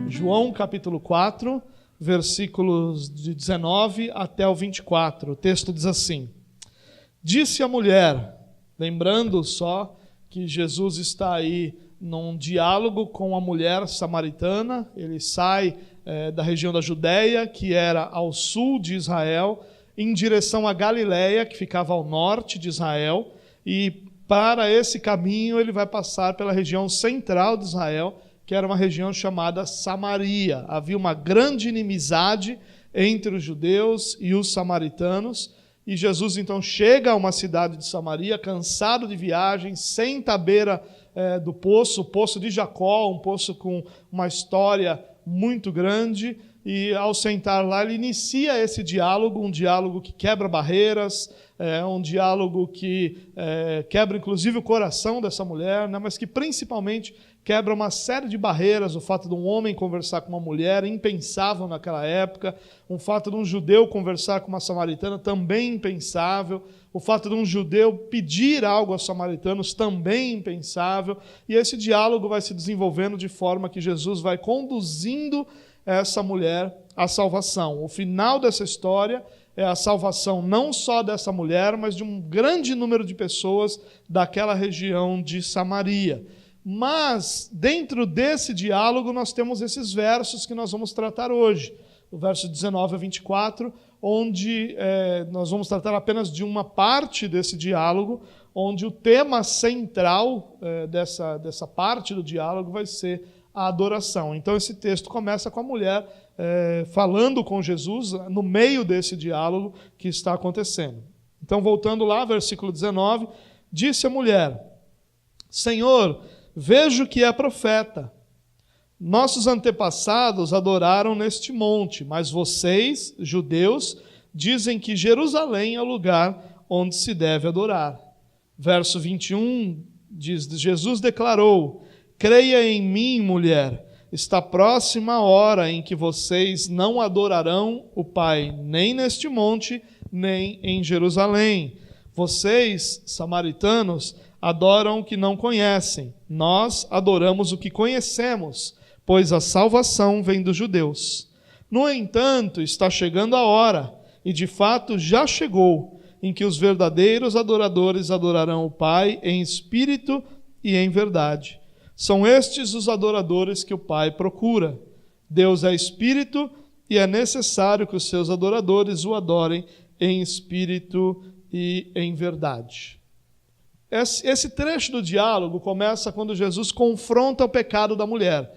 João capítulo 4, versículos de 19 até o 24. O texto diz assim: Disse a mulher, lembrando só que Jesus está aí num diálogo com a mulher samaritana. Ele sai da região da Judéia, que era ao sul de Israel, em direção a Galiléia, que ficava ao norte de Israel, e para esse caminho ele vai passar pela região central de Israel, que era uma região chamada Samaria. Havia uma grande inimizade entre os judeus e os samaritanos, e Jesus então chega a uma cidade de Samaria, cansado de viagem, senta à beira do poço, o poço de Jacó, um poço com uma história muito grande, e ao sentar lá ele inicia esse diálogo, um diálogo que quebra barreiras, um diálogo que quebra inclusive o coração dessa mulher, né, mas que principalmente quebra uma série de barreiras. O fato de um homem conversar com uma mulher, impensável naquela época. O fato de um judeu conversar com uma samaritana, também impensável. O fato de um judeu pedir algo aos samaritanos, também impensável. E esse diálogo vai se desenvolvendo de forma que Jesus vai conduzindo essa mulher à salvação. O final dessa história é a salvação não só dessa mulher, mas de um grande número de pessoas daquela região de Samaria. Mas, dentro desse diálogo, nós temos esses versos que nós vamos tratar hoje. O verso 19 a 24, onde nós vamos tratar apenas de uma parte desse diálogo, onde o tema central dessa parte do diálogo vai ser a adoração. Então, esse texto começa com a mulher falando com Jesus no meio desse diálogo que está acontecendo. Então, voltando lá, versículo 19, disse a mulher: Senhor, vejo que é profeta. Nossos antepassados adoraram neste monte, mas vocês, judeus, dizem que Jerusalém é o lugar onde se deve adorar. Verso 21 diz: Jesus declarou: Creia em mim, mulher, está próxima a hora em que vocês não adorarão o Pai, nem neste monte, nem em Jerusalém. Vocês, samaritanos, adoram o que não conhecem. Nós adoramos o que conhecemos, pois a salvação vem dos judeus. No entanto, está chegando a hora, e de fato já chegou, em que os verdadeiros adoradores adorarão o Pai em espírito e em verdade. São estes os adoradores que o Pai procura. Deus é espírito, e é necessário que os seus adoradores o adorem em espírito e em verdade. Esse trecho do diálogo começa quando Jesus confronta o pecado da mulher.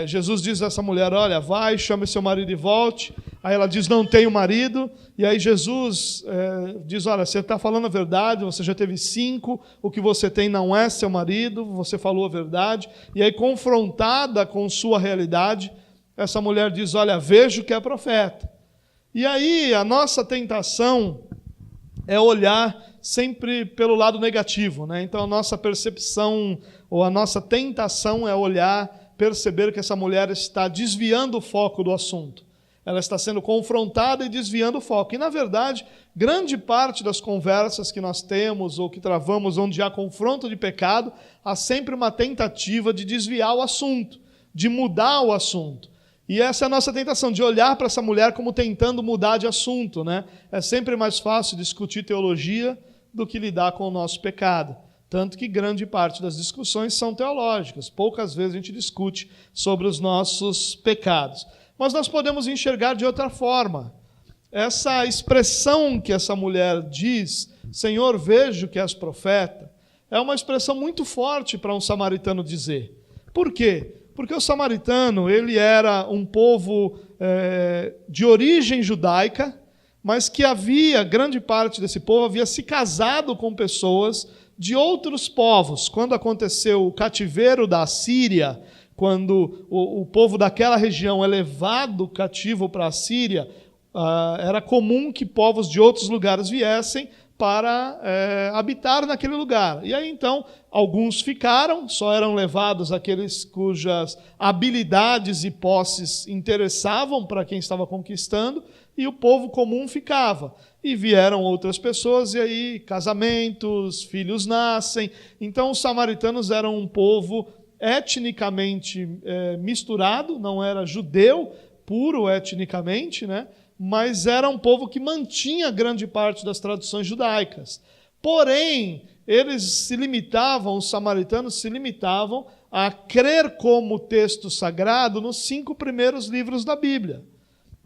Jesus diz a essa mulher: olha, vai, chame seu marido e volte. Aí ela diz: não tenho marido. E aí Jesus diz: olha, você está falando a verdade, você já teve 5, o que você tem não é seu marido, você falou a verdade. E aí, confrontada com sua realidade, essa mulher diz: olha, vejo que é profeta. E aí a nossa tentação é olhar sempre pelo lado negativo, né? Então a nossa percepção, ou a nossa tentação é olhar, perceber que essa mulher está desviando o foco do assunto. Ela está sendo confrontada e desviando o foco. E, na verdade, grande parte das conversas que nós temos ou que travamos onde há confronto de pecado, há sempre uma tentativa de desviar o assunto, de mudar o assunto. E essa é a nossa tentação, de olhar para essa mulher como tentando mudar de assunto, né? É sempre mais fácil discutir teologia do que lidar com o nosso pecado. Tanto que grande parte das discussões são teológicas. Poucas vezes a gente discute sobre os nossos pecados. Mas nós podemos enxergar de outra forma. Essa expressão que essa mulher diz, Senhor, vejo que és profeta, é uma expressão muito forte para um samaritano dizer. Por quê? Porque o samaritano, ele era um povo de origem judaica, mas que grande parte desse povo havia se casado com pessoas de outros povos. Quando aconteceu o cativeiro da Assíria, quando o povo daquela região é levado cativo para a Síria, era comum que povos de outros lugares viessem para habitar naquele lugar. E aí, então, alguns ficaram, só eram levados aqueles cujas habilidades e posses interessavam para quem estava conquistando, e o povo comum ficava. E vieram outras pessoas, e aí casamentos, filhos nascem. Então os samaritanos eram um povo etnicamente misturado, não era judeu puro etnicamente, né? Mas era um povo que mantinha grande parte das tradições judaicas. Porém, os samaritanos se limitavam a crer como texto sagrado nos 5 primeiros livros da Bíblia.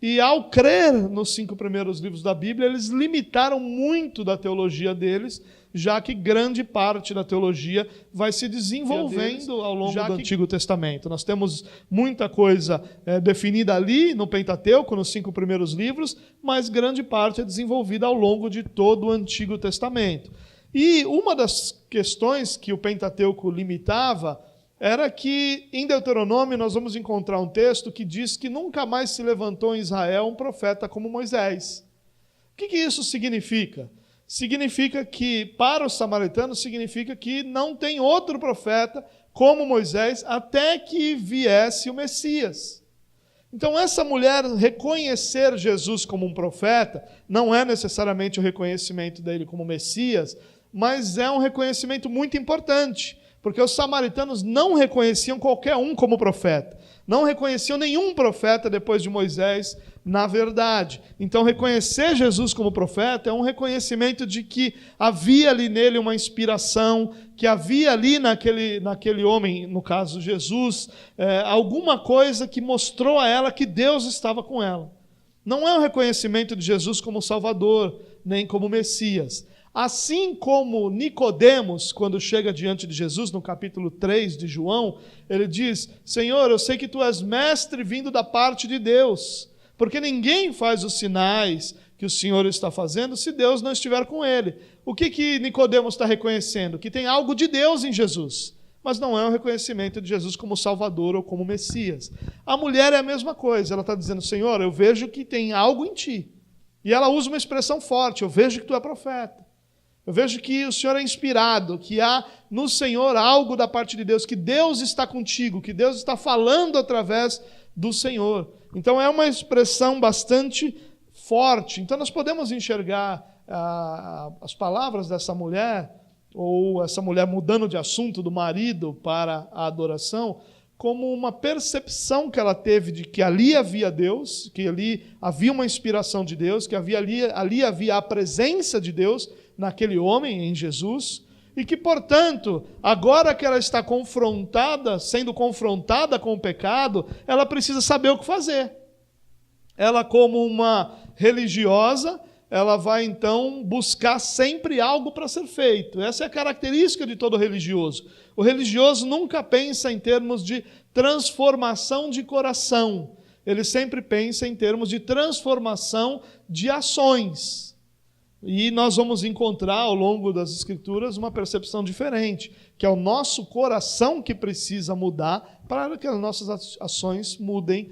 E ao crer nos 5 primeiros livros da Bíblia, eles limitaram muito da teologia deles, já que grande parte da teologia vai se desenvolvendo ao longo do Antigo Testamento. Nós temos muita coisa definida ali no Pentateuco, nos 5 primeiros livros, mas grande parte é desenvolvida ao longo de todo o Antigo Testamento. E uma das questões que o Pentateuco limitava era que em Deuteronômio nós vamos encontrar um texto que diz que nunca mais se levantou em Israel um profeta como Moisés. O que isso significa? Significa que, para os samaritanos, significa que não tem outro profeta como Moisés até que viesse o Messias. Então, essa mulher reconhecer Jesus como um profeta não é necessariamente o reconhecimento dele como Messias, mas é um reconhecimento muito importante, porque os samaritanos não reconheciam qualquer um como profeta, não reconheciam nenhum profeta depois de Moisés, na verdade. Então, reconhecer Jesus como profeta é um reconhecimento de que havia ali nele uma inspiração, que havia ali naquele homem, no caso Jesus, alguma coisa que mostrou a ela que Deus estava com ela. Não é um reconhecimento de Jesus como Salvador, nem como Messias. Assim como Nicodemos, quando chega diante de Jesus, no capítulo 3 de João, ele diz: Senhor, eu sei que tu és mestre vindo da parte de Deus, porque ninguém faz os sinais que o Senhor está fazendo se Deus não estiver com ele. O que Nicodemos está reconhecendo? Que tem algo de Deus em Jesus, mas não é um reconhecimento de Jesus como Salvador ou como Messias. A mulher é a mesma coisa, ela está dizendo: Senhor, eu vejo que tem algo em ti. E ela usa uma expressão forte: eu vejo que tu é profeta. Eu vejo que o Senhor é inspirado, que há no Senhor algo da parte de Deus, que Deus está contigo, que Deus está falando através do Senhor. Então é uma expressão bastante forte. Então nós podemos enxergar as palavras dessa mulher, ou essa mulher mudando de assunto do marido para a adoração, como uma percepção que ela teve de que ali havia Deus, que ali havia uma inspiração de Deus, que ali havia a presença de Deus naquele homem, em Jesus, e que, portanto, agora que ela está sendo confrontada com o pecado, ela precisa saber o que fazer. Ela, como uma religiosa, ela vai então buscar sempre algo para ser feito. Essa é a característica de todo religioso. O religioso nunca pensa em termos de transformação de coração. Ele sempre pensa em termos de transformação de ações. E nós vamos encontrar ao longo das Escrituras uma percepção diferente, que é o nosso coração que precisa mudar para que as nossas ações mudem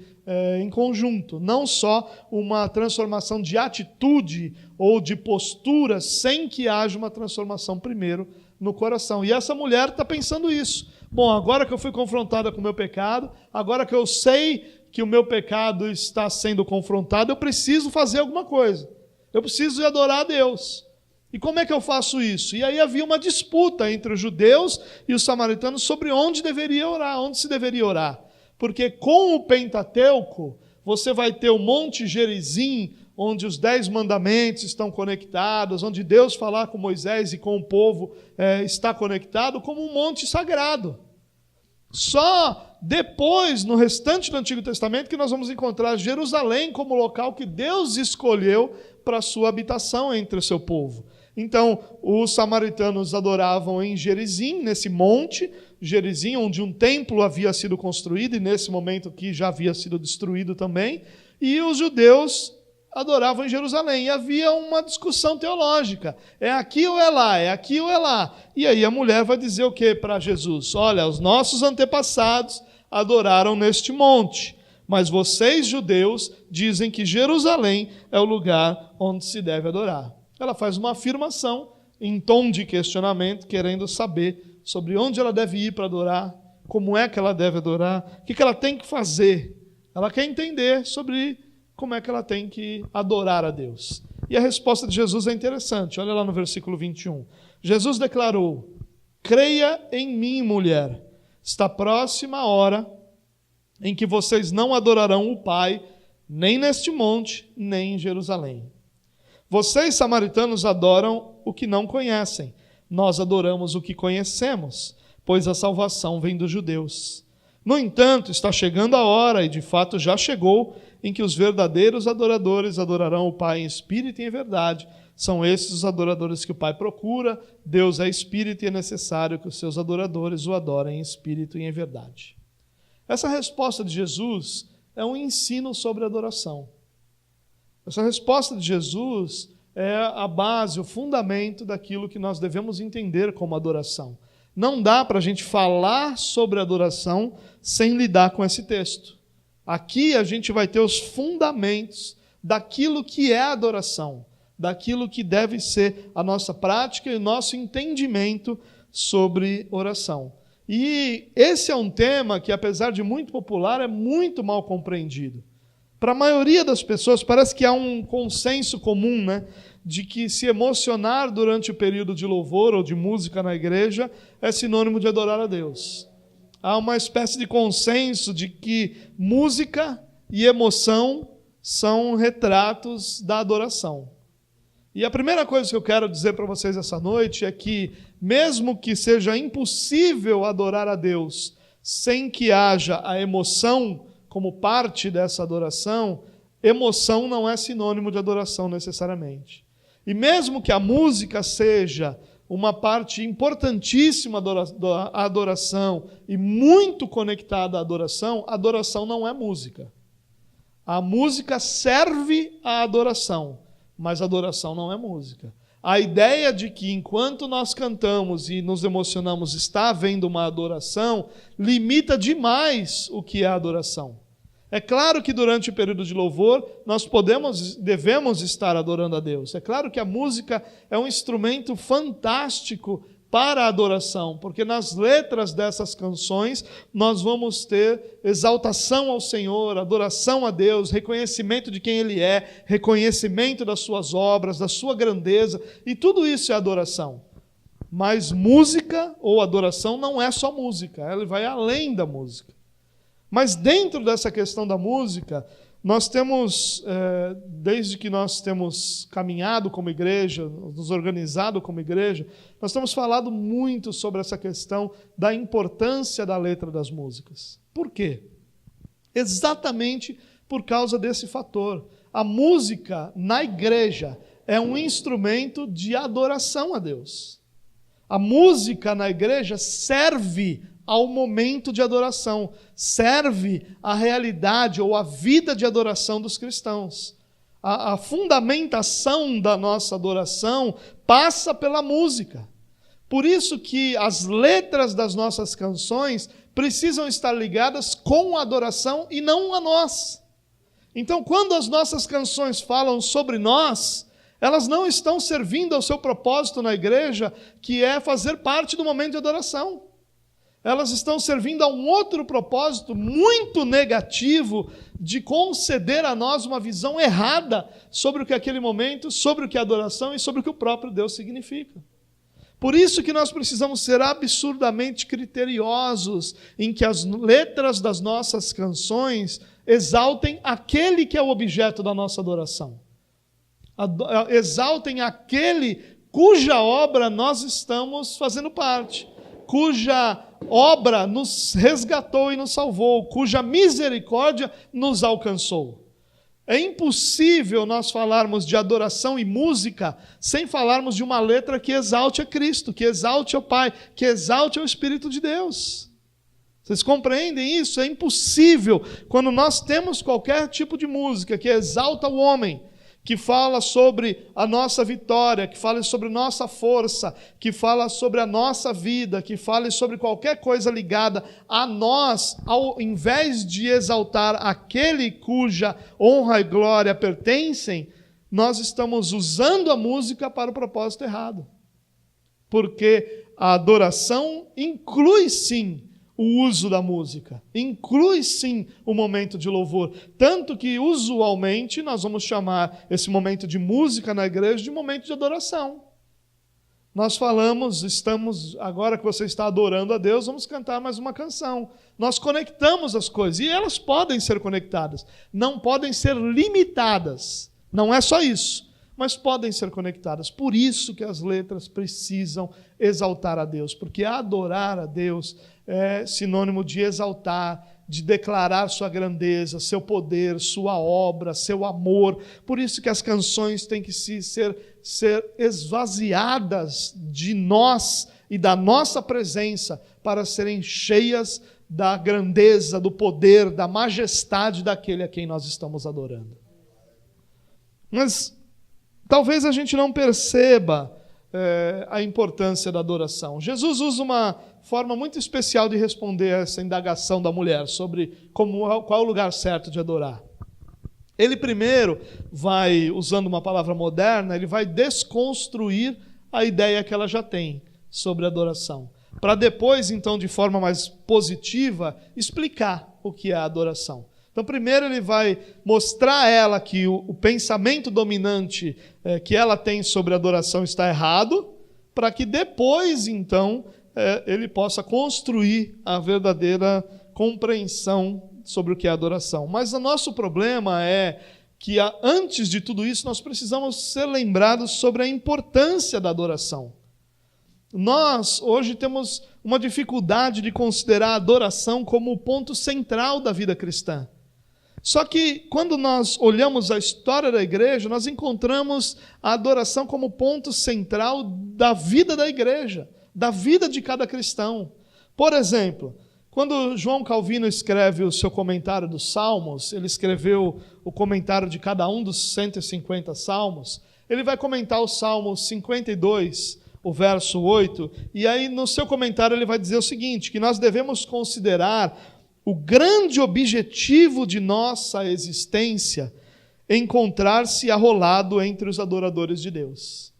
em conjunto. Não só uma transformação de atitude ou de postura, sem que haja uma transformação primeiro no coração. E essa mulher está pensando isso. Bom, agora que eu fui confrontada com o meu pecado, agora que eu sei que o meu pecado está sendo confrontado, eu preciso fazer alguma coisa. Eu preciso adorar a Deus. E como é que eu faço isso? E aí havia uma disputa entre os judeus e os samaritanos sobre onde se deveria orar. Porque com o Pentateuco, você vai ter o Monte Gerizim, onde os 10 mandamentos estão conectados, onde Deus falar com Moisés e com o povo está conectado, como um monte sagrado. Só depois, no restante do Antigo Testamento, que nós vamos encontrar Jerusalém como local que Deus escolheu para a sua habitação entre o seu povo. Então, os samaritanos adoravam em Gerizim, nesse monte Gerizim, onde um templo havia sido construído, e nesse momento aqui já havia sido destruído também, e os judeus adoravam em Jerusalém. E havia uma discussão teológica. É aqui ou é lá? É aqui ou é lá? E aí a mulher vai dizer o que para Jesus? Olha, os nossos antepassados adoraram neste monte, mas vocês, judeus, dizem que Jerusalém é o lugar onde se deve adorar. Ela faz uma afirmação em tom de questionamento, querendo saber sobre onde ela deve ir para adorar, como é que ela deve adorar, o que ela tem que fazer. Ela quer entender sobre como é que ela tem que adorar a Deus. E a resposta de Jesus é interessante. Olha lá no versículo 21. Jesus declarou: creia em mim, mulher, está próxima a hora em que vocês não adorarão o Pai, nem neste monte, nem em Jerusalém. Vocês, samaritanos, adoram o que não conhecem. Nós adoramos o que conhecemos, pois a salvação vem dos judeus. No entanto, está chegando a hora, e de fato já chegou, em que os verdadeiros adoradores adorarão o Pai em espírito e em verdade. São esses os adoradores que o Pai procura. Deus é espírito e é necessário que os seus adoradores o adorem em espírito e em verdade. Essa resposta de Jesus é um ensino sobre adoração. Essa resposta de Jesus é a base, o fundamento daquilo que nós devemos entender como adoração. Não dá para a gente falar sobre adoração sem lidar com esse texto. Aqui a gente vai ter os fundamentos daquilo que é adoração, daquilo que deve ser a nossa prática e o nosso entendimento sobre oração. E esse é um tema que, apesar de muito popular, é muito mal compreendido. Para a maioria das pessoas, parece que há um consenso comum, né, de que se emocionar durante o período de louvor ou de música na igreja é sinônimo de adorar a Deus. Há uma espécie de consenso de que música e emoção são retratos da adoração. E a primeira coisa que eu quero dizer para vocês essa noite é que, mesmo que seja impossível adorar a Deus sem que haja a emoção como parte dessa adoração, emoção não é sinônimo de adoração necessariamente. E mesmo que a música seja uma parte importantíssima da adoração e muito conectada à adoração, adoração não é música. A música serve à adoração, mas adoração não é música. A ideia de que enquanto nós cantamos e nos emocionamos está havendo uma adoração, limita demais o que é adoração. É claro que durante o período de louvor nós devemos estar adorando a Deus. É claro que a música é um instrumento fantástico para a adoração, porque nas letras dessas canções nós vamos ter exaltação ao Senhor, adoração a Deus, reconhecimento de quem Ele é, reconhecimento das suas obras, da sua grandeza, e tudo isso é adoração. Mas música ou adoração não é só música, ela vai além da música. Mas dentro dessa questão da música, nós temos, desde que nós temos caminhado como igreja, nos organizado como igreja, nós temos falado muito sobre essa questão da importância da letra das músicas. Por quê? Exatamente por causa desse fator. A música na igreja é um instrumento de adoração a Deus. A música na igreja serve ao momento de adoração, serve à realidade ou à vida de adoração dos cristãos. A fundamentação da nossa adoração passa pela música. Por isso que as letras das nossas canções precisam estar ligadas com a adoração e não a nós. Então, quando as nossas canções falam sobre nós, elas não estão servindo ao seu propósito na igreja, que é fazer parte do momento de adoração. Elas estão servindo a um outro propósito muito negativo de conceder a nós uma visão errada sobre o que é aquele momento, sobre o que é adoração e sobre o que o próprio Deus significa. Por isso que nós precisamos ser absurdamente criteriosos em que as letras das nossas canções exaltem aquele que é o objeto da nossa adoração. Exaltem aquele cuja obra nós estamos fazendo parte, cuja obra nos resgatou e nos salvou, cuja misericórdia nos alcançou. É impossível nós falarmos de adoração e música sem falarmos de uma letra que exalte a Cristo, que exalte ao Pai, que exalte ao Espírito de Deus. Vocês compreendem isso? É impossível quando nós temos qualquer tipo de música que exalta o homem, que fala sobre a nossa vitória, que fala sobre nossa força, que fala sobre a nossa vida, que fale sobre qualquer coisa ligada a nós, ao invés de exaltar aquele cuja honra e glória pertencem, nós estamos usando a música para o propósito errado. Porque a adoração inclui sim o uso da música. Inclui sim o momento de louvor. Tanto que usualmente nós vamos chamar esse momento de música na igreja de momento de adoração. Nós falamos, agora que você está adorando a Deus, vamos cantar mais uma canção. Nós conectamos as coisas, e elas podem ser conectadas, não podem ser limitadas. Não é só isso, mas podem ser conectadas. Por isso que as letras precisam exaltar a Deus, porque adorar a Deus é sinônimo de exaltar, de declarar sua grandeza, seu poder, sua obra, seu amor. Por isso que as canções têm que ser esvaziadas de nós e da nossa presença para serem cheias da grandeza, do poder, da majestade daquele a quem nós estamos adorando. Mas talvez a gente não perceba a importância da adoração. Jesus usa uma forma muito especial de responder a essa indagação da mulher sobre qual é o lugar certo de adorar. Ele primeiro vai, usando uma palavra moderna, ele vai desconstruir a ideia que ela já tem sobre adoração, para depois, então, de forma mais positiva, explicar o que é a adoração. Então, primeiro ele vai mostrar a ela que o pensamento dominante que ela tem sobre a adoração está errado, para que depois, então, ele possa construir a verdadeira compreensão sobre o que é adoração. Mas o nosso problema é que, antes de tudo isso, nós precisamos ser lembrados sobre a importância da adoração. Nós, hoje, temos uma dificuldade de considerar a adoração como o ponto central da vida cristã. Só que, quando nós olhamos a história da igreja, nós encontramos a adoração como ponto central da vida da igreja, da vida de cada cristão. Por exemplo, quando João Calvino escreve o seu comentário dos Salmos, ele escreveu o comentário de cada um dos 150 Salmos, ele vai comentar o Salmo 52, o verso 8, e aí no seu comentário ele vai dizer o seguinte, que nós devemos considerar o grande objetivo de nossa existência encontrar-se arrolado entre os adoradores de Deus.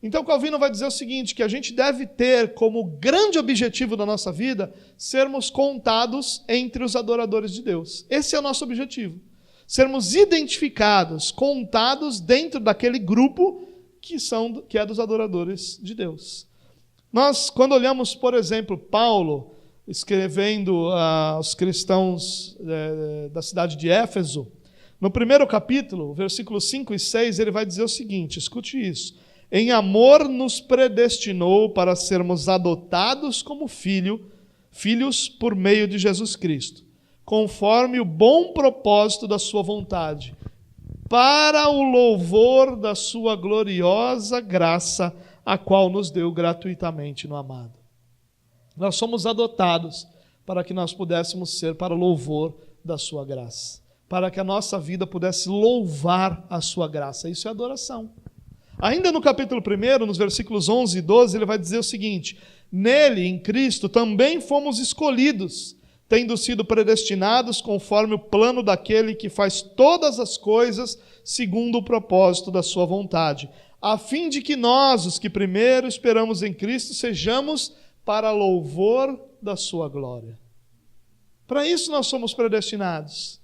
Então Calvino vai dizer o seguinte, que a gente deve ter como grande objetivo da nossa vida sermos contados entre os adoradores de Deus. Esse é o nosso objetivo. Sermos identificados, contados dentro daquele grupo que é dos adoradores de Deus. Nós, quando olhamos, por exemplo, Paulo escrevendo aos cristãos da cidade de Éfeso, no primeiro capítulo, versículos 5 e 6, ele vai dizer o seguinte, escute isso: em amor nos predestinou para sermos adotados como filhos por meio de Jesus Cristo, conforme o bom propósito da sua vontade, para o louvor da sua gloriosa graça, a qual nos deu gratuitamente no amado. Nós somos adotados para que nós pudéssemos ser para o louvor da sua graça, para que a nossa vida pudesse louvar a sua graça. Isso é adoração. Ainda no capítulo 1, nos versículos 11 e 12, ele vai dizer o seguinte: nele, em Cristo, também fomos escolhidos, tendo sido predestinados conforme o plano daquele que faz todas as coisas segundo o propósito da sua vontade, a fim de que nós, os que primeiro esperamos em Cristo, sejamos para louvor da sua glória. Para isso nós somos predestinados,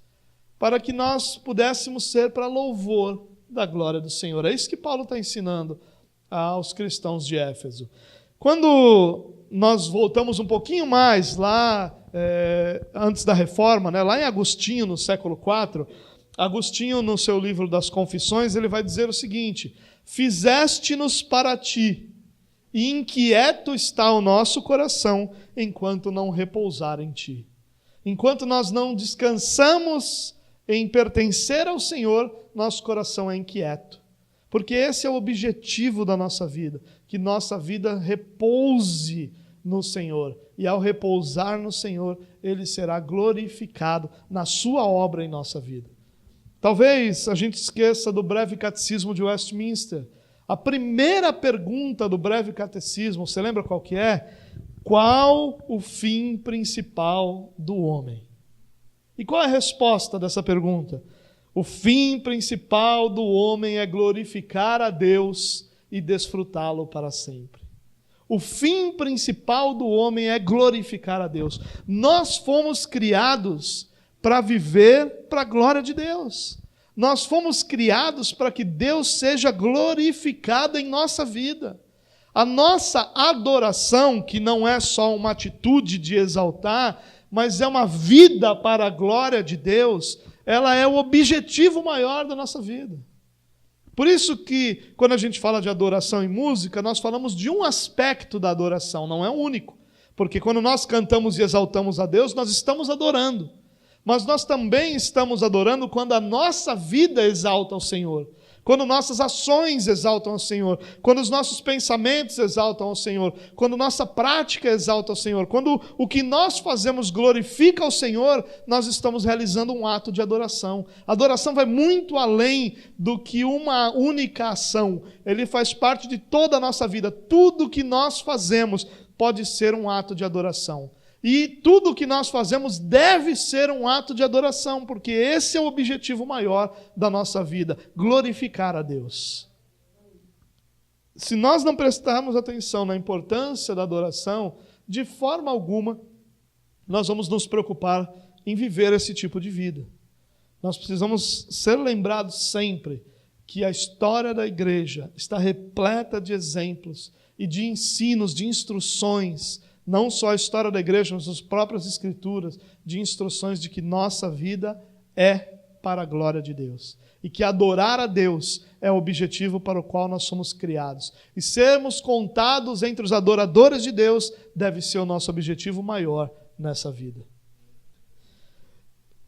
para que nós pudéssemos ser para louvor da glória do Senhor. É isso que Paulo está ensinando aos cristãos de Éfeso. Quando nós voltamos um pouquinho mais lá, antes da Reforma, lá em Agostinho, no século IV, Agostinho, no seu livro das Confissões, ele vai dizer o seguinte: fizeste-nos para ti, e inquieto está o nosso coração, enquanto não repousar em ti. Enquanto nós não descansamos em pertencer ao Senhor, nosso coração é inquieto. Porque esse é o objetivo da nossa vida, que nossa vida repouse no Senhor. E ao repousar no Senhor, Ele será glorificado na sua obra em nossa vida. Talvez a gente esqueça do breve catecismo de Westminster. A primeira pergunta do breve catecismo, você lembra qual que é? Qual o fim principal do homem? E qual é a resposta dessa pergunta? O fim principal do homem é glorificar a Deus e desfrutá-lo para sempre. O fim principal do homem é glorificar a Deus. Nós fomos criados para viver para a glória de Deus. Nós fomos criados para que Deus seja glorificado em nossa vida. A nossa adoração, que não é só uma atitude de exaltar, mas é uma vida para a glória de Deus, ela é o objetivo maior da nossa vida. Por isso que, quando a gente fala de adoração em música, nós falamos de um aspecto da adoração, não é o único. Porque quando nós cantamos e exaltamos a Deus, nós estamos adorando. Mas nós também estamos adorando quando a nossa vida exalta ao Senhor. Quando nossas ações exaltam ao Senhor, quando os nossos pensamentos exaltam ao Senhor, quando nossa prática exalta ao Senhor, quando o que nós fazemos glorifica ao Senhor, nós estamos realizando um ato de adoração. A adoração vai muito além do que uma única ação. Ele faz parte de toda a nossa vida. Tudo que nós fazemos pode ser um ato de adoração. E tudo o que nós fazemos deve ser um ato de adoração, porque esse é o objetivo maior da nossa vida, glorificar a Deus. Se nós não prestarmos atenção na importância da adoração, de forma alguma, nós vamos nos preocupar em viver esse tipo de vida. Nós precisamos ser lembrados sempre que a história da igreja está repleta de exemplos e de ensinos, de instruções, não só a história da igreja, mas as próprias escrituras, de instruções de que nossa vida é para a glória de Deus. E que adorar a Deus é o objetivo para o qual nós somos criados. E sermos contados entre os adoradores de Deus deve ser o nosso objetivo maior nessa vida.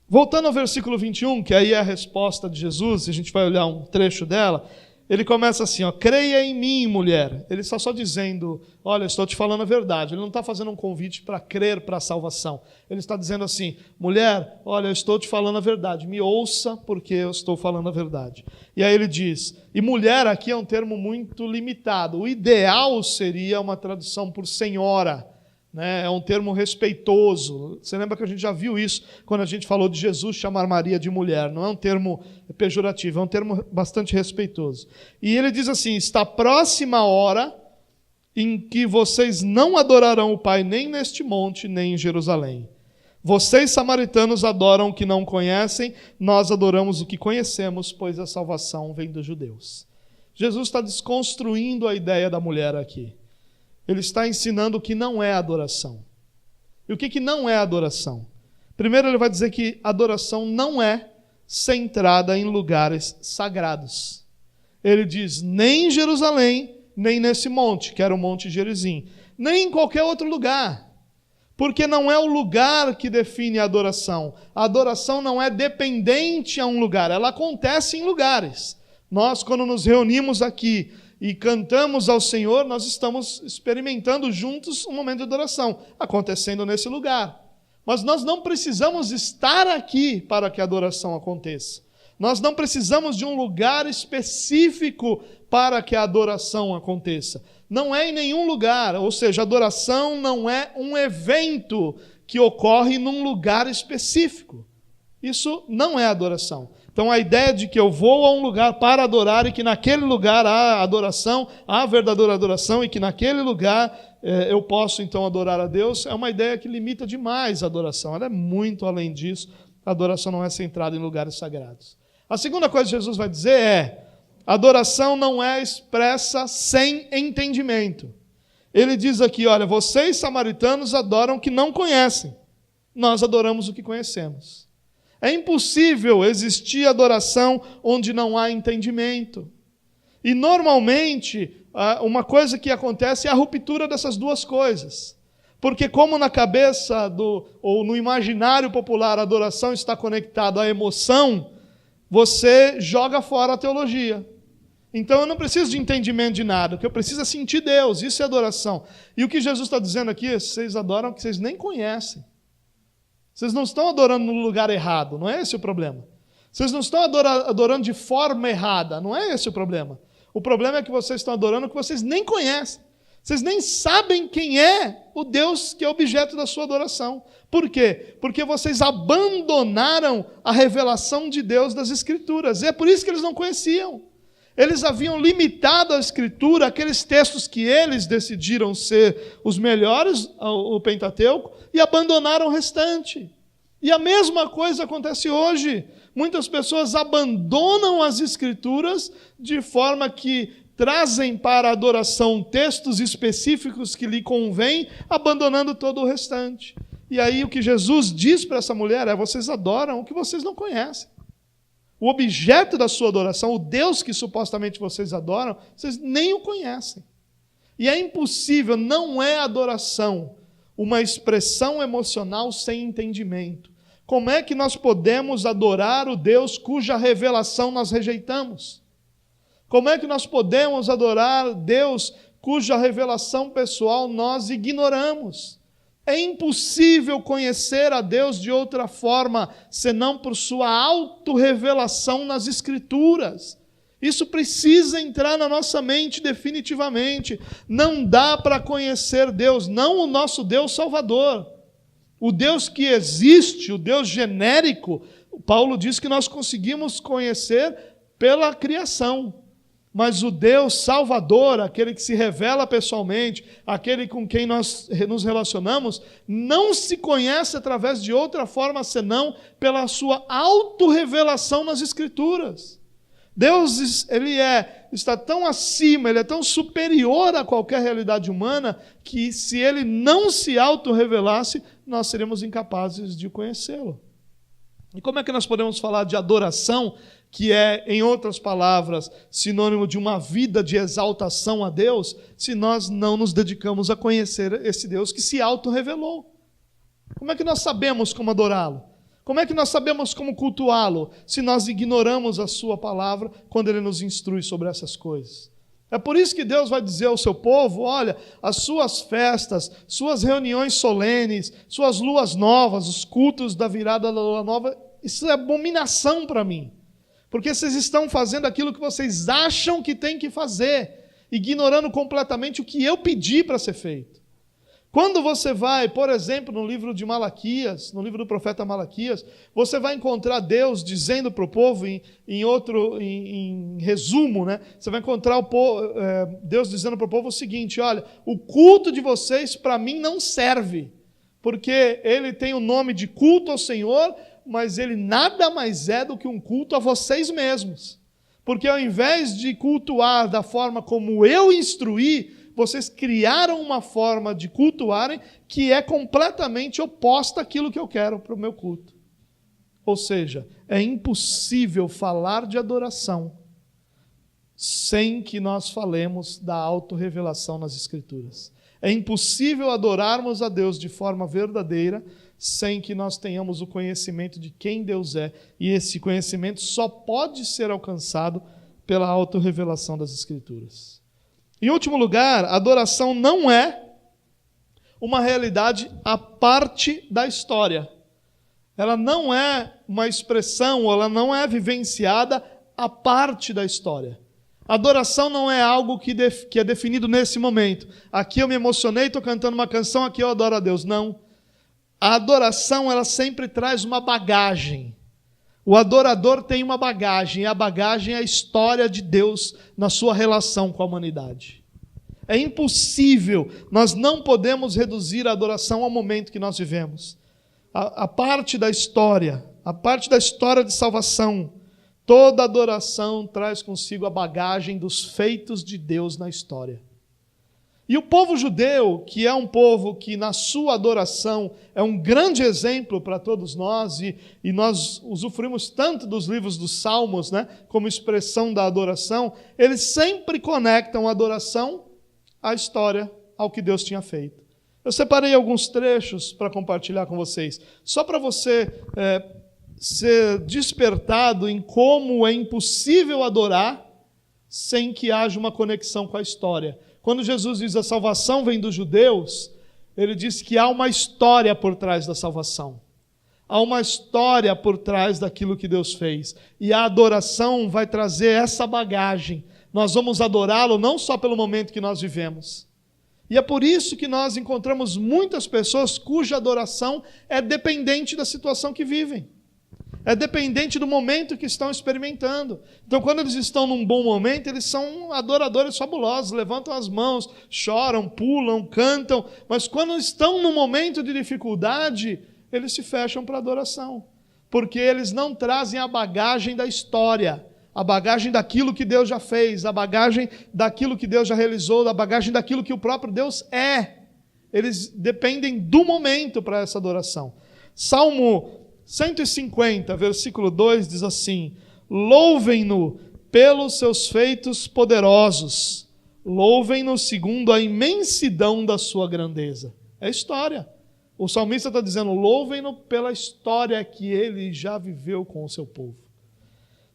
Voltando ao versículo 21, que aí é a resposta de Jesus, e a gente vai olhar um trecho dela. Ele começa assim, creia em mim, mulher. Ele está só dizendo, olha, estou te falando a verdade. Ele não está fazendo um convite para crer para a salvação. Ele está dizendo assim, mulher, olha, eu estou te falando a verdade. Me ouça porque eu estou falando a verdade. E aí ele diz, e mulher aqui é um termo muito limitado. O ideal seria uma tradução por senhora. É um termo respeitoso. Você lembra que a gente já viu isso quando a gente falou de Jesus chamar Maria de mulher. Não é um termo pejorativo, é um termo bastante respeitoso. E ele diz assim, está próxima a hora em que vocês não adorarão o Pai nem neste monte, nem em Jerusalém. Vocês, samaritanos, adoram o que não conhecem, nós adoramos o que conhecemos, pois a salvação vem dos judeus. Jesus está desconstruindo a ideia da mulher aqui. Ele está ensinando o que não é adoração. E o que não é adoração? Primeiro ele vai dizer que adoração não é centrada em lugares sagrados. Ele diz, nem em Jerusalém, nem nesse monte, que era o Monte Gerizim, nem em qualquer outro lugar. Porque não é o lugar que define a adoração. A adoração não é dependente a um lugar, ela acontece em lugares. Nós, quando nos reunimos aqui e cantamos ao Senhor, nós estamos experimentando juntos um momento de adoração, acontecendo nesse lugar. Mas nós não precisamos estar aqui para que a adoração aconteça. Nós não precisamos de um lugar específico para que a adoração aconteça. Não é em nenhum lugar, ou seja, a adoração não é um evento que ocorre num lugar específico. Isso não é adoração. Então a ideia de que eu vou a um lugar para adorar e que naquele lugar há adoração, há verdadeira adoração e que naquele lugar eu posso então adorar a Deus, é uma ideia que limita demais a adoração. Ela é muito além disso. A adoração não é centrada em lugares sagrados. A segunda coisa que Jesus vai dizer é, adoração não é expressa sem entendimento. Ele diz aqui, olha, vocês samaritanos adoram o que não conhecem. Nós adoramos o que conhecemos. É impossível existir adoração onde não há entendimento. E normalmente, uma coisa que acontece é a ruptura dessas duas coisas. Porque como na cabeça ou no imaginário popular a adoração está conectada à emoção, você joga fora a teologia. Então eu não preciso de entendimento de nada, o que eu preciso é sentir Deus, isso é adoração. E o que Jesus está dizendo aqui, vocês adoram o que vocês nem conhecem. Vocês não estão adorando no lugar errado, não é esse o problema. Vocês não estão adorando de forma errada, não é esse o problema. O problema é que vocês estão adorando o que vocês nem conhecem. Vocês nem sabem quem é o Deus que é objeto da sua adoração. Por quê? Porque vocês abandonaram a revelação de Deus das Escrituras. E é por isso que eles não conheciam. Eles haviam limitado a Escritura àqueles textos que eles decidiram ser os melhores, o Pentateuco, e abandonaram o restante. E a mesma coisa acontece hoje. Muitas pessoas abandonam as Escrituras de forma que trazem para a adoração textos específicos que lhe convém, abandonando todo o restante. E aí o que Jesus diz para essa mulher é: vocês adoram o que vocês não conhecem. O objeto da sua adoração, o Deus que supostamente vocês adoram, vocês nem o conhecem. E é impossível, não é adoração uma expressão emocional sem entendimento. Como é que nós podemos adorar o Deus cuja revelação nós rejeitamos? Como é que nós podemos adorar Deus cuja revelação pessoal nós ignoramos? É impossível conhecer a Deus de outra forma, senão por sua autorrevelação nas Escrituras. Isso precisa entrar na nossa mente definitivamente. Não dá para conhecer Deus, não o nosso Deus Salvador. O Deus que existe, o Deus genérico, Paulo diz que nós conseguimos conhecer pela criação. Mas o Deus Salvador, aquele que se revela pessoalmente, aquele com quem nós nos relacionamos, não se conhece através de outra forma senão pela sua autorrevelação nas Escrituras. Deus, está tão acima, Ele é tão superior a qualquer realidade humana, que se Ele não se autorrevelasse, nós seríamos incapazes de conhecê-lo. E como é que nós podemos falar de adoração, que é, em outras palavras, sinônimo de uma vida de exaltação a Deus, se nós não nos dedicamos a conhecer esse Deus que se autorrevelou? Como é que nós sabemos como adorá-lo? Como é que nós sabemos como cultuá-lo, se nós ignoramos a sua palavra quando Ele nos instrui sobre essas coisas? É por isso que Deus vai dizer ao seu povo: olha, as suas festas, suas reuniões solenes, suas luas novas, os cultos da virada da lua nova, isso é abominação para mim. Porque vocês estão fazendo aquilo que vocês acham que tem que fazer, ignorando completamente o que eu pedi para ser feito. Quando você vai, por exemplo, no livro de Malaquias, no livro do profeta Malaquias, você vai encontrar Deus dizendo para o povo, em resumo, né? Você vai encontrar Deus dizendo para o povo o seguinte: olha, o culto de vocês para mim não serve, porque ele tem o nome de culto ao Senhor, mas ele nada mais é do que um culto a vocês mesmos. Porque ao invés de cultuar da forma como eu instruí, vocês criaram uma forma de cultuarem que é completamente oposta àquilo que eu quero para o meu culto. Ou seja, é impossível falar de adoração sem que nós falemos da autorrevelação nas Escrituras. É impossível adorarmos a Deus de forma verdadeira sem que nós tenhamos o conhecimento de quem Deus é. E esse conhecimento só pode ser alcançado pela autorrevelação das Escrituras. Em último lugar, a adoração não é uma realidade à parte da história. Ela não é uma expressão, ela não é vivenciada à parte da história. A adoração não é algo que é definido nesse momento. Aqui eu me emocionei, estou cantando uma canção, aqui eu adoro a Deus. Não. A adoração, ela sempre traz uma bagagem. O adorador tem uma bagagem, e a bagagem é a história de Deus na sua relação com a humanidade. É impossível, nós não podemos reduzir a adoração ao momento que nós vivemos. A parte da história de salvação, toda adoração traz consigo a bagagem dos feitos de Deus na história. E o povo judeu, que é um povo que na sua adoração é um grande exemplo para todos nós, e nós usufruímos tanto dos livros dos Salmos, né, como expressão da adoração, eles sempre conectam a adoração à história, ao que Deus tinha feito. Eu separei alguns trechos para compartilhar com vocês, só para você ser despertado em como é impossível adorar sem que haja uma conexão com a história. Quando Jesus diz a salvação vem dos judeus, ele diz que há uma história por trás da salvação. Há uma história por trás daquilo que Deus fez. E a adoração vai trazer essa bagagem. Nós vamos adorá-lo não só pelo momento que nós vivemos. E é por isso que nós encontramos muitas pessoas cuja adoração é dependente da situação que vivem. É dependente do momento que estão experimentando. Então, quando eles estão num bom momento, eles são adoradores fabulosos, levantam as mãos, choram, pulam, cantam. Mas quando estão num momento de dificuldade, eles se fecham para a adoração. Porque eles não trazem a bagagem da história, a bagagem daquilo que Deus já fez, a bagagem daquilo que Deus já realizou, a bagagem daquilo que o próprio Deus é. Eles dependem do momento para essa adoração. Salmo 150, versículo 2 diz assim: louvem-no pelos seus feitos poderosos, louvem-no segundo a imensidão da sua grandeza. É história. O salmista está dizendo, louvem-no pela história que ele já viveu com o seu povo.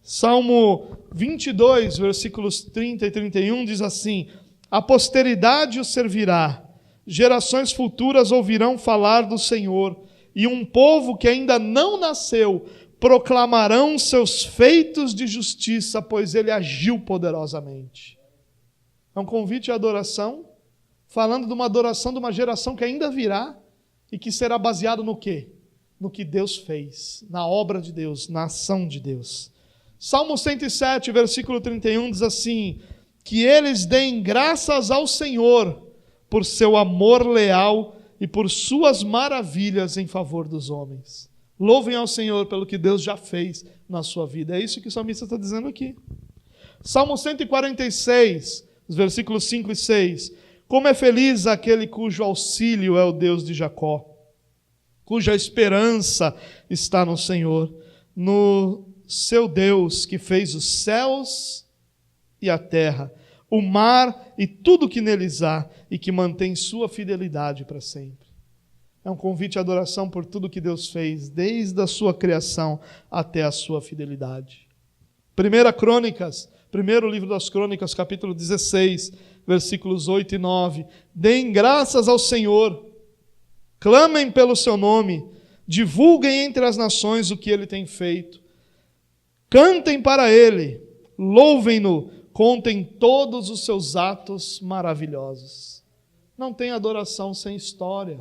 Salmo 22, versículos 30 e 31 diz assim: a posteridade o servirá, gerações futuras ouvirão falar do Senhor, e um povo que ainda não nasceu proclamarão seus feitos de justiça, pois ele agiu poderosamente. É um convite à adoração, falando de uma adoração de uma geração que ainda virá e que será baseado no quê? No que Deus fez, na obra de Deus, na ação de Deus. Salmo 107, versículo 31 diz assim: que eles deem graças ao Senhor por seu amor leal e por suas maravilhas em favor dos homens. Louvem ao Senhor pelo que Deus já fez na sua vida. É isso que o salmista está dizendo aqui. Salmo 146, os versículos 5 e 6. Como é feliz aquele cujo auxílio é o Deus de Jacó, cuja esperança está no Senhor, no seu Deus que fez os céus e a terra, o mar e tudo que neles há, e que mantém sua fidelidade para sempre. É um convite à adoração por tudo que Deus fez, desde a sua criação até a sua fidelidade. 1 Crônicas, primeiro livro das Crônicas, capítulo 16, versículos 8 e 9. Deem graças ao Senhor, clamem pelo seu nome, divulguem entre as nações o que ele tem feito. Cantem para ele, louvem-no, contem todos os seus atos maravilhosos. Não tem adoração sem história.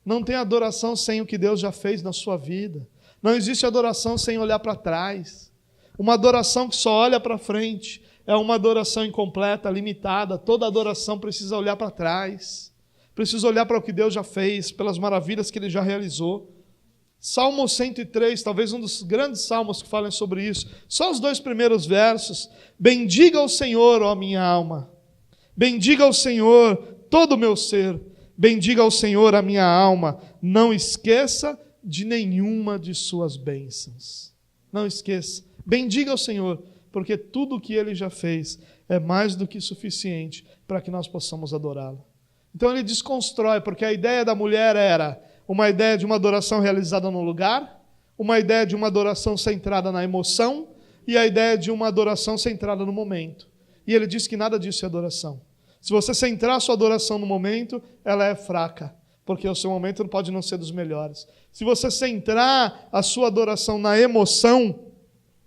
Não tem adoração sem o que Deus já fez na sua vida. Não existe adoração sem olhar para trás. Uma adoração que só olha para frente é uma adoração incompleta, limitada. Toda adoração precisa olhar para trás. Precisa olhar para o que Deus já fez, pelas maravilhas que Ele já realizou. Salmo 103, talvez um dos grandes salmos que falem sobre isso. Só os 2 primeiros versos. Bendiga o Senhor, ó minha alma. Bendiga o Senhor, todo o meu ser. Bendiga ao Senhor a minha alma. Não esqueça de nenhuma de suas bênçãos. Não esqueça. Bendiga ao Senhor, porque tudo o que Ele já fez é mais do que suficiente para que nós possamos adorá-lo. Então ele desconstrói, porque a ideia da mulher era uma ideia de uma adoração realizada no lugar, uma ideia de uma adoração centrada na emoção e a ideia de uma adoração centrada no momento. E ele diz que nada disso é adoração. Se você centrar a sua adoração no momento, ela é fraca, porque o seu momento pode não ser dos melhores. Se você centrar a sua adoração na emoção,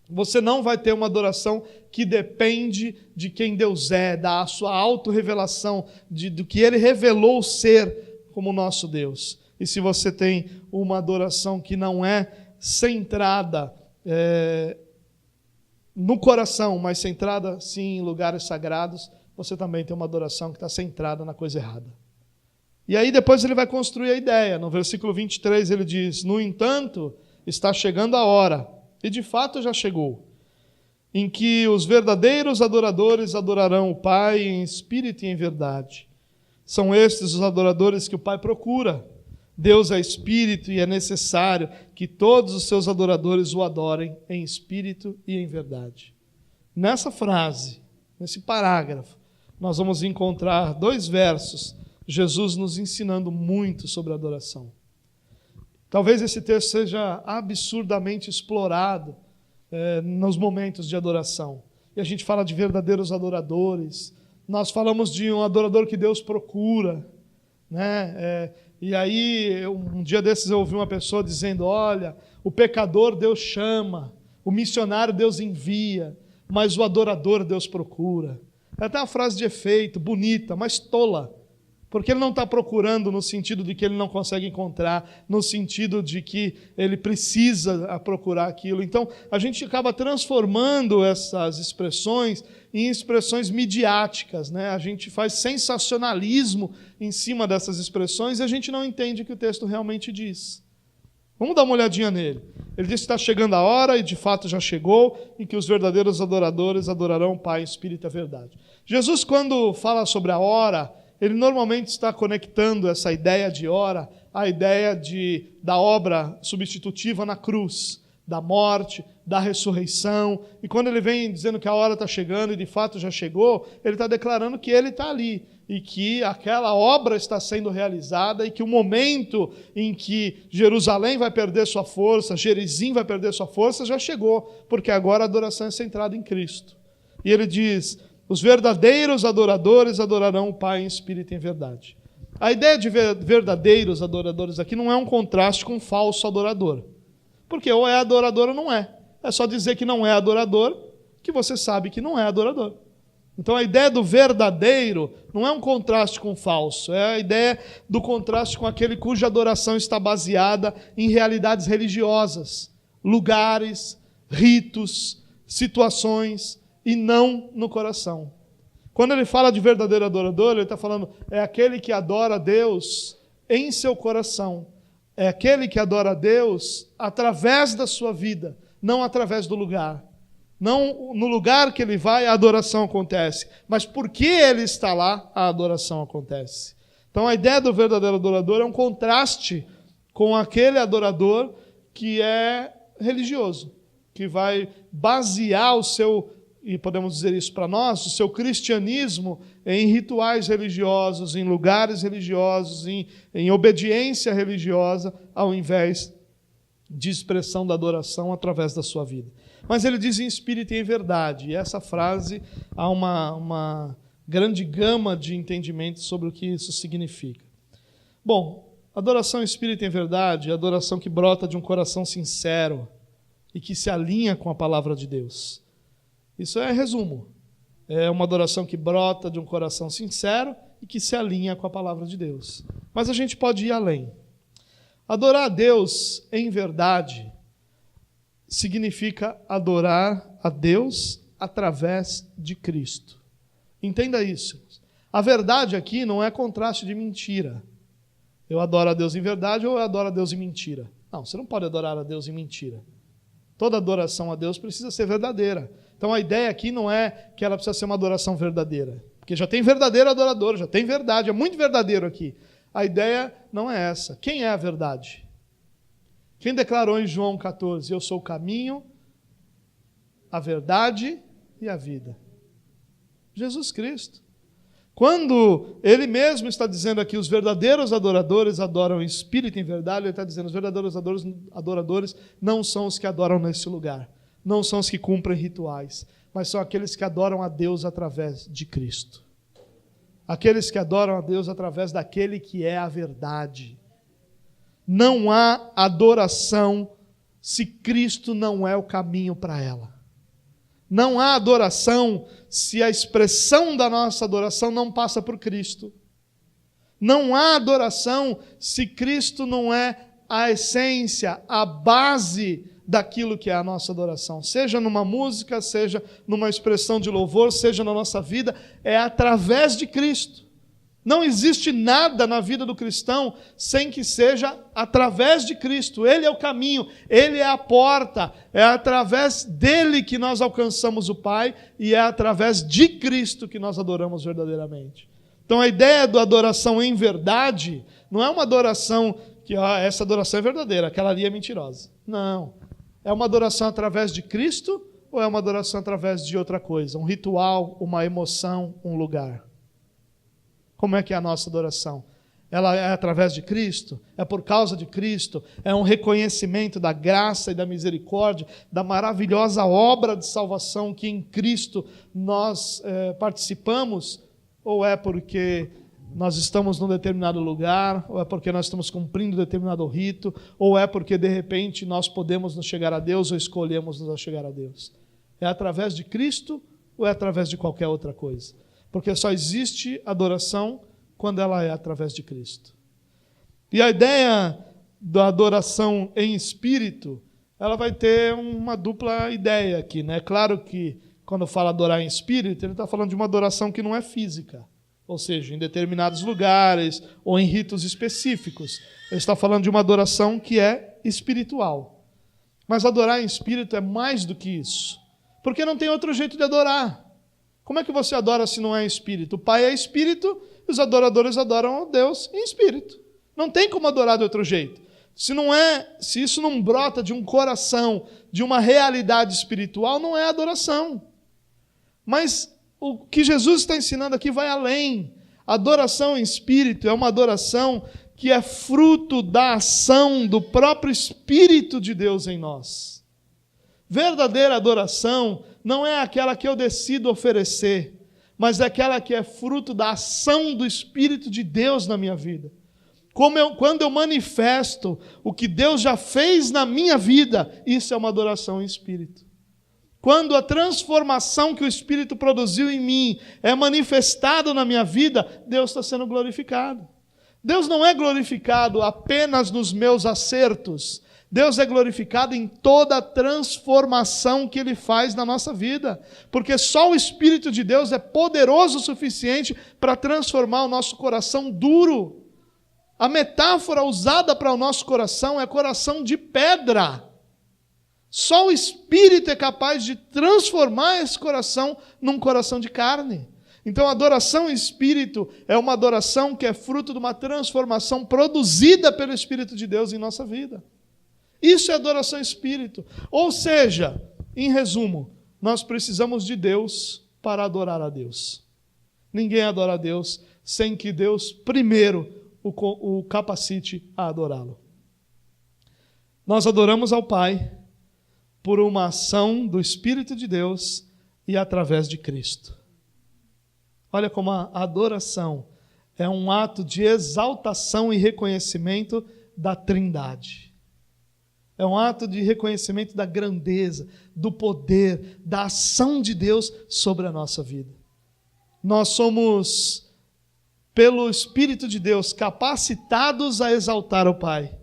você não vai ter uma adoração que depende de quem Deus é, da sua autorrevelação, do que Ele revelou ser como nosso Deus. E se você tem uma adoração que não é centrada no coração, mas centrada sim em lugares sagrados, você também tem uma adoração que está centrada na coisa errada. E aí depois ele vai construir a ideia. No versículo 23 ele diz: no entanto, está chegando a hora, e de fato já chegou, em que os verdadeiros adoradores adorarão o Pai em espírito e em verdade. São estes os adoradores que o Pai procura. Deus é espírito e é necessário que todos os seus adoradores o adorem em espírito e em verdade. Nessa frase, nesse parágrafo, nós vamos encontrar 2 versos, Jesus nos ensinando muito sobre adoração. Talvez esse texto seja absurdamente explorado nos momentos de adoração. E a gente fala de verdadeiros adoradores, nós falamos de um adorador que Deus procura, né? E aí, um dia desses eu ouvi uma pessoa dizendo: olha, o pecador Deus chama, o missionário Deus envia, mas o adorador Deus procura. É até uma frase de efeito, bonita, mas tola. Porque ele não está procurando no sentido de que ele não consegue encontrar, no sentido de que ele precisa procurar aquilo. Então, a gente acaba transformando essas expressões em expressões midiáticas, né? A gente faz sensacionalismo em cima dessas expressões e a gente não entende o que o texto realmente diz. Vamos dar uma olhadinha nele. Ele diz que está chegando a hora, e de fato já chegou, em que os verdadeiros adoradores adorarão o Pai em espírito e verdade. Jesus, quando fala sobre a hora, ele normalmente está conectando essa ideia de hora à ideia da obra substitutiva na cruz, da morte, da ressurreição. E quando ele vem dizendo que a hora está chegando, e de fato já chegou, ele está declarando que ele está ali, e que aquela obra está sendo realizada, e que o momento em que Jerusalém vai perder sua força, Gerizim vai perder sua força, já chegou, porque agora a adoração é centrada em Cristo. E ele diz: os verdadeiros adoradores adorarão o Pai em espírito e em verdade. A ideia de verdadeiros adoradores aqui não é um contraste com um falso adorador. Porque ou é adorador ou não é. É só dizer que não é adorador, que você sabe que não é adorador. Então a ideia do verdadeiro não é um contraste com o falso, é a ideia do contraste com aquele cuja adoração está baseada em realidades religiosas, lugares, ritos, situações, e não no coração. Quando ele fala de verdadeiro adorador, ele está falando, é aquele que adora a Deus em seu coração. É aquele que adora a Deus através da sua vida, não através do lugar. Não no lugar que ele vai, a adoração acontece. Mas porque ele está lá, a adoração acontece. Então a ideia do verdadeiro adorador é um contraste com aquele adorador que é religioso, que vai basear o seu, e podemos dizer isso para nós, o seu cristianismo em rituais religiosos, em lugares religiosos, em obediência religiosa, ao invés de expressão da adoração através da sua vida. Mas ele diz em espírito e em verdade, e essa frase há uma grande gama de entendimentos sobre o que isso significa. Bom, adoração em espírito e em verdade é a adoração que brota de um coração sincero e que se alinha com a palavra de Deus. Isso é resumo. É uma adoração que brota de um coração sincero e que se alinha com a palavra de Deus. Mas a gente pode ir além. Adorar a Deus em verdade significa adorar a Deus através de Cristo. Entenda isso. A verdade aqui não é contraste de mentira. Eu adoro a Deus em verdade ou eu adoro a Deus em mentira. Não, você não pode adorar a Deus em mentira. Toda adoração a Deus precisa ser verdadeira. Então a ideia aqui não é que ela precisa ser uma adoração verdadeira. Porque já tem verdadeiro adorador, já tem verdade, é muito verdadeiro aqui. A ideia não é essa. Quem é a verdade? Quem declarou em João 14, eu sou o caminho, a verdade e a vida? Jesus Cristo. Quando ele mesmo está dizendo aqui, os verdadeiros adoradores adoram em espírito e em verdade, ele está dizendo, os verdadeiros adoradores não são os que adoram nesse lugar, não são os que cumprem rituais, mas são aqueles que adoram a Deus através de Cristo. Aqueles que adoram a Deus através daquele que é a verdade. Não há adoração se Cristo não é o caminho para ela. Não há adoração se a expressão da nossa adoração não passa por Cristo. Não há adoração se Cristo não é a essência, a base daquilo que é a nossa adoração. Seja numa música, seja numa expressão de louvor, seja na nossa vida, é através de Cristo. Não existe nada na vida do cristão sem que seja através de Cristo. Ele é o caminho, Ele é a porta, é através dele que nós alcançamos o Pai e é através de Cristo que nós adoramos verdadeiramente. Então a ideia da adoração em verdade não é uma adoração que essa adoração é verdadeira, aquela ali é mentirosa. Não. É uma adoração através de Cristo ou é uma adoração através de outra coisa? Um ritual, uma emoção, um lugar? Como é que é a nossa adoração? Ela é através de Cristo? É por causa de Cristo? É um reconhecimento da graça e da misericórdia, da maravilhosa obra de salvação que em Cristo nós participamos? Ou é porque nós estamos num determinado lugar? Ou é porque nós estamos cumprindo determinado rito? Ou é porque de repente nós podemos nos chegar a Deus ou escolhemos nos chegar a Deus? É através de Cristo ou é através de qualquer outra coisa? Porque só existe adoração quando ela é através de Cristo. E a ideia da adoração em espírito, ela vai ter uma dupla ideia aqui, né? Claro que quando fala adorar em espírito, ele está falando de uma adoração que não é física, ou seja, em determinados lugares ou em ritos específicos. Ele está falando de uma adoração que é espiritual. Mas adorar em espírito é mais do que isso, porque não tem outro jeito de adorar. Como é que você adora se não é em espírito? O Pai é espírito, os adoradores adoram a Deus em espírito. Não tem como adorar de outro jeito. Se isso não brota de um coração, de uma realidade espiritual, não é adoração. Mas o que Jesus está ensinando aqui vai além. A adoração em espírito é uma adoração que é fruto da ação do próprio Espírito de Deus em nós. Verdadeira adoração não é aquela que eu decido oferecer, mas é aquela que é fruto da ação do Espírito de Deus na minha vida. Quando eu manifesto o que Deus já fez na minha vida, isso é uma adoração em espírito. Quando a transformação que o Espírito produziu em mim é manifestada na minha vida, Deus está sendo glorificado. Deus não é glorificado apenas nos meus acertos. Deus é glorificado em toda a transformação que Ele faz na nossa vida. Porque só o Espírito de Deus é poderoso o suficiente para transformar o nosso coração duro. A metáfora usada para o nosso coração é coração de pedra. Só o Espírito é capaz de transformar esse coração num coração de carne. Então a adoração em espírito é uma adoração que é fruto de uma transformação produzida pelo Espírito de Deus em nossa vida. Isso é adoração em espírito. Ou seja, em resumo, nós precisamos de Deus para adorar a Deus. Ninguém adora a Deus sem que Deus primeiro o capacite a adorá-lo. Nós adoramos ao Pai por uma ação do Espírito de Deus e através de Cristo. Olha como a adoração é um ato de exaltação e reconhecimento da Trindade. É um ato de reconhecimento da grandeza, do poder, da ação de Deus sobre a nossa vida. Nós somos, pelo Espírito de Deus, capacitados a exaltar o Pai.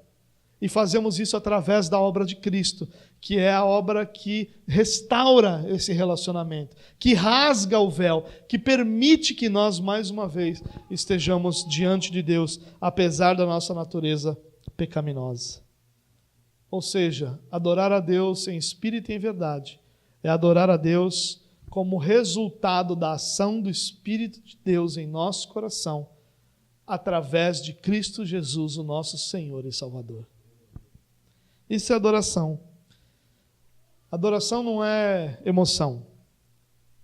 E fazemos isso através da obra de Cristo, que é a obra que restaura esse relacionamento, que rasga o véu, que permite que nós, mais uma vez, estejamos diante de Deus, apesar da nossa natureza pecaminosa. Ou seja, adorar a Deus em espírito e em verdade é adorar a Deus como resultado da ação do Espírito de Deus em nosso coração, através de Cristo Jesus, o nosso Senhor e Salvador. Isso é adoração. Adoração não é emoção.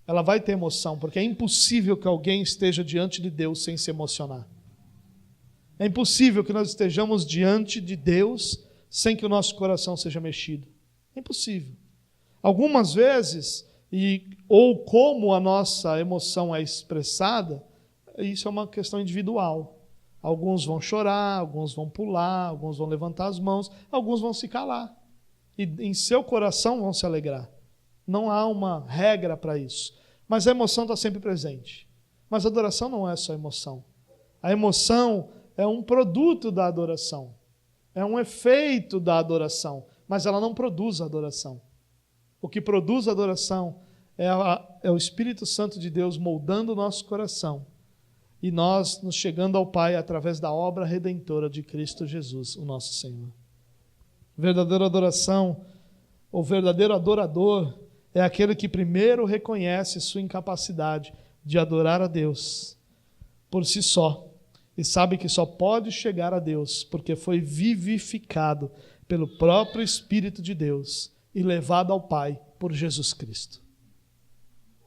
Ela vai ter emoção, porque é impossível que alguém esteja diante de Deus sem se emocionar. É impossível que nós estejamos diante de Deus sem que o nosso coração seja mexido. É impossível. Algumas vezes, ou como a nossa emoção é expressada, isso é uma questão individual. Alguns vão chorar, alguns vão pular, alguns vão levantar as mãos, alguns vão se calar. E em seu coração vão se alegrar. Não há uma regra para isso. Mas a emoção está sempre presente. Mas a adoração não é só emoção. A emoção é um produto da adoração. É um efeito da adoração. Mas ela não produz a adoração. O que produz a adoração é o Espírito Santo de Deus moldando o nosso coração. E nós nos chegando ao Pai através da obra redentora de Cristo Jesus, o nosso Senhor. Verdadeira adoração, ou verdadeiro adorador, é aquele que primeiro reconhece sua incapacidade de adorar a Deus por si só, e sabe que só pode chegar a Deus porque foi vivificado pelo próprio Espírito de Deus e levado ao Pai por Jesus Cristo.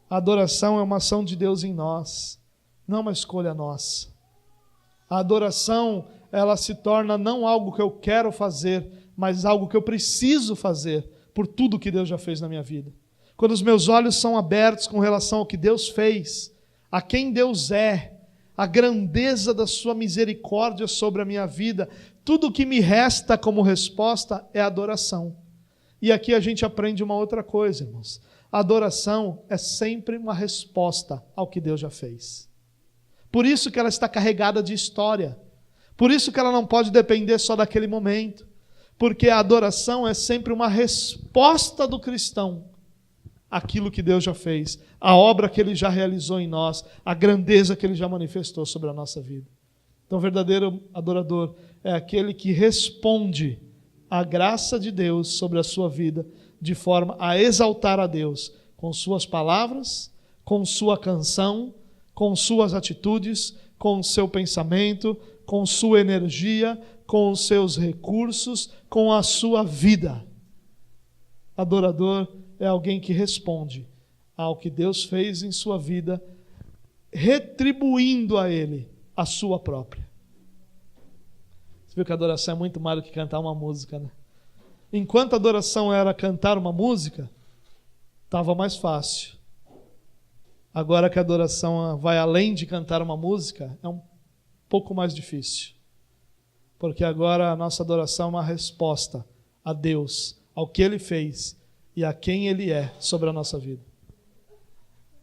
A adoração é uma ação de Deus em nós, não uma escolha nossa. A adoração, ela se torna não algo que eu quero fazer, mas algo que eu preciso fazer por tudo que Deus já fez na minha vida. Quando os meus olhos são abertos com relação ao que Deus fez, a quem Deus é, a grandeza da sua misericórdia sobre a minha vida, tudo o que me resta como resposta é adoração. E aqui a gente aprende uma outra coisa, irmãos. A adoração é sempre uma resposta ao que Deus já fez. Por isso que ela está carregada de história. Por isso que ela não pode depender só daquele momento. Porque a adoração é sempre uma resposta do cristão àquilo que Deus já fez, a obra que Ele já realizou em nós, a grandeza que Ele já manifestou sobre a nossa vida. Então, o verdadeiro adorador é aquele que responde à graça de Deus sobre a sua vida, de forma a exaltar a Deus com suas palavras, com sua canção, com suas atitudes, com o seu pensamento, com sua energia, com os seus recursos, com a sua vida. Adorador é alguém que responde ao que Deus fez em sua vida, retribuindo a Ele a sua própria. Você viu que a adoração é muito mais do que cantar uma música, né? Enquanto a adoração era cantar uma música, estava mais fácil. Agora que a adoração vai além de cantar uma música, é um pouco mais difícil. Porque agora a nossa adoração é uma resposta a Deus, ao que Ele fez e a quem Ele é sobre a nossa vida.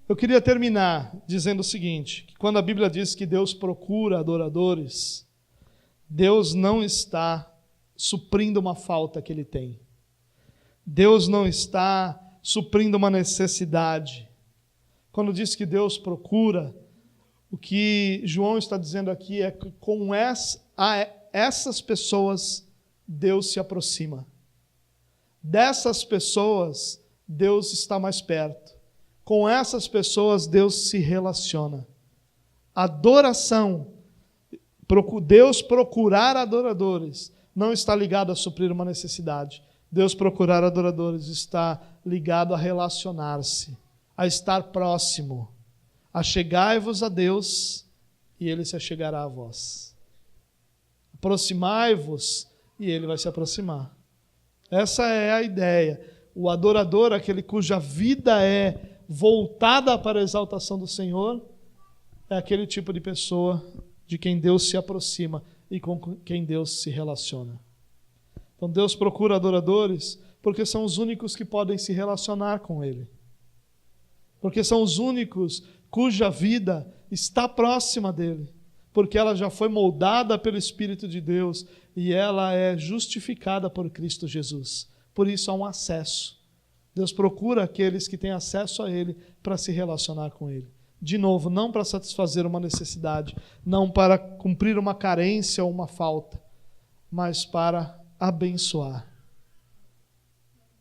Eu queria terminar dizendo o seguinte, que quando a Bíblia diz que Deus procura adoradores, Deus não está suprindo uma falta que Ele tem. Deus não está suprindo uma necessidade. Quando diz que Deus procura, o que João está dizendo aqui é que com essas pessoas Deus se aproxima. Dessas pessoas Deus está mais perto. Com essas pessoas Deus se relaciona. Adoração, Deus procurar adoradores, não está ligado a suprir uma necessidade. Deus procurar adoradores está ligado a relacionar-se, a estar próximo. Achegai-vos a Deus e Ele se achegará a vós. Aproximai-vos e Ele vai se aproximar. Essa é a ideia. O adorador, aquele cuja vida é voltada para a exaltação do Senhor, é aquele tipo de pessoa de quem Deus se aproxima e com quem Deus se relaciona. Então Deus procura adoradores porque são os únicos que podem se relacionar com Ele. Porque são os únicos cuja vida está próxima dEle. Porque ela já foi moldada pelo Espírito de Deus e ela é justificada por Cristo Jesus. Por isso há um acesso. Deus procura aqueles que têm acesso a Ele para se relacionar com Ele. De novo, não para satisfazer uma necessidade, não para cumprir uma carência ou uma falta, mas para abençoar.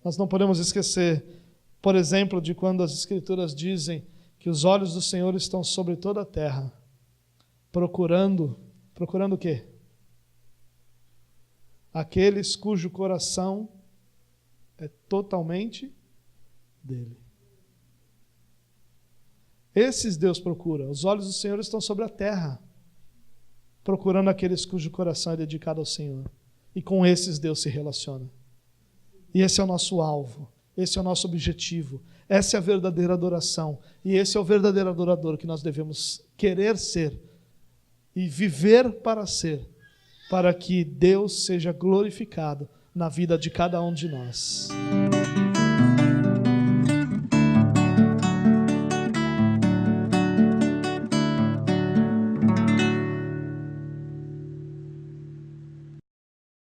Nós não podemos esquecer, por exemplo, de quando as Escrituras dizem que os olhos do Senhor estão sobre toda a terra, procurando o quê? Aqueles cujo coração é totalmente dele. Esses Deus procura. Os olhos do Senhor estão sobre a terra, procurando aqueles cujo coração é dedicado ao Senhor. E com esses Deus se relaciona. E esse é o nosso alvo. Esse é o nosso objetivo. Essa é a verdadeira adoração. E esse é o verdadeiro adorador que nós devemos querer ser e viver para ser, para que Deus seja glorificado na vida de cada um de nós.